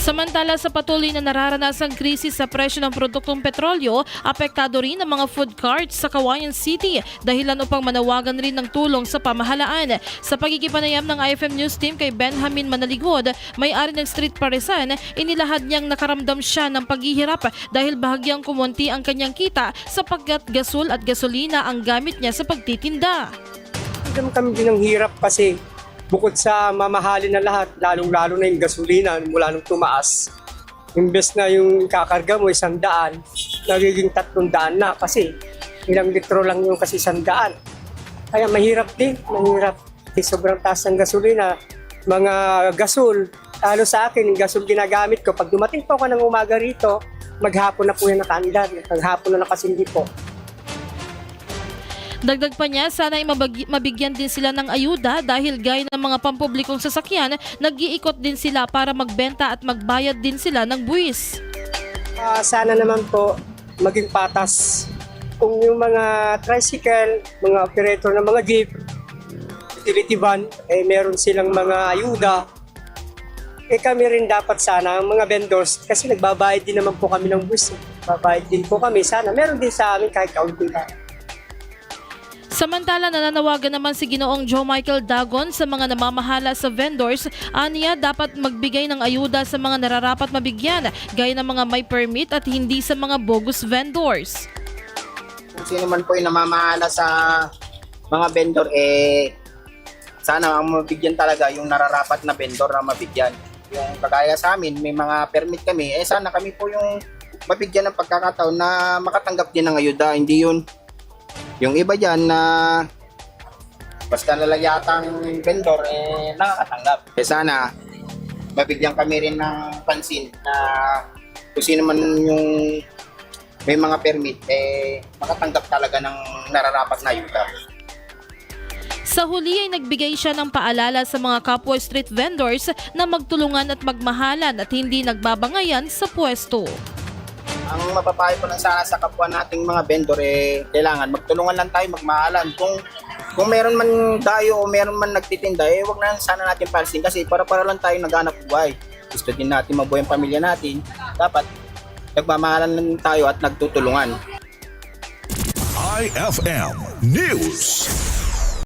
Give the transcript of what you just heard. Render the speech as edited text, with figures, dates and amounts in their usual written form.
Samantala sa patuloy na nararanasang krisis sa presyo ng produktong petrolyo, apektado rin ang mga food carts sa Cauayan City dahilan upang manawagan rin ng tulong sa pamahalaan. Sa pagkikipanayam ng IFM News Team kay Benjamin Manaligod, may-ari ng Street Parisan, inilahad niyang nakaramdam siya ng paghihirap dahil bahagyang kumonti ang kanyang kita sapagkat gasol at gasolina ang gamit niya sa pagtitinda. Kami din ang hirap kasi bukod sa mamahalin na lahat, lalong-lalo na yung gasolina mula nung tumaas. Imbes na yung kakarga mo 100, nagiging 300 na kasi ilang litro lang yung kasi 100. Kaya mahirap din, mahirap. Sobrang taas ng gasolina, mga gasol. Lalo sa akin, yung gasol ginagamit ko. Pag dumating po ako ng umaga rito, maghapon na po yung nakaandar. Maghapon na nakasindi po. Dagdag pa niya, sana ay mabigyan din sila ng ayuda dahil gaya ng mga pampublikong sasakyan, nag-iikot din sila para magbenta at magbayad din sila ng buwis. Sana naman po maging patas kung yung mga tricycle, mga operator ng mga jeep, utility van, meron silang mga ayuda. Kami rin dapat sana, ang mga vendors, kasi nagbabayad din naman po kami ng buwis. Babayad din po kami, sana meron din sa amin kahit kaunti pa. Samantala, nananawagan naman si Ginoong Joe Michael Dagon sa mga namamahala sa vendors. Aniya, dapat magbigay ng ayuda sa mga nararapat mabigyan, gaya ng mga may permit at hindi sa mga bogus vendors. Kung sino man po yung namamahala sa mga vendor, sana ang mabigyan talaga yung nararapat na vendor na mabigyan. Yung kagaya sa amin, may mga permit kami, sana kami po yung mabigyan ng pagkakataon na makatanggap din ng ayuda, hindi yun. Yung iba dyan na basta nalagyatang vendor, nakakatanggap. Sana mabigyan kami rin ng pansin na kung sino man yung may mga permit, makatanggap talaga ng nararapat na ayuda. Sa huli ay nagbigay siya ng paalala sa mga kapwa street vendors na magtulungan at magmahalan at hindi nagbabangayan sa pwesto. Ang mapapayo ko lang sana sa kapwa nating mga vendor, kailangan magtulungan lang tayo, magmahalan. Kung meron man dayo o meron man nagtitinda, wag na sana natin palsin kasi para lang tayo naghanap buhay. Gusto din natin mabuhay ang pamilya natin. Dapat nagmamahalan lang tayo at nagtutulungan. IFM News.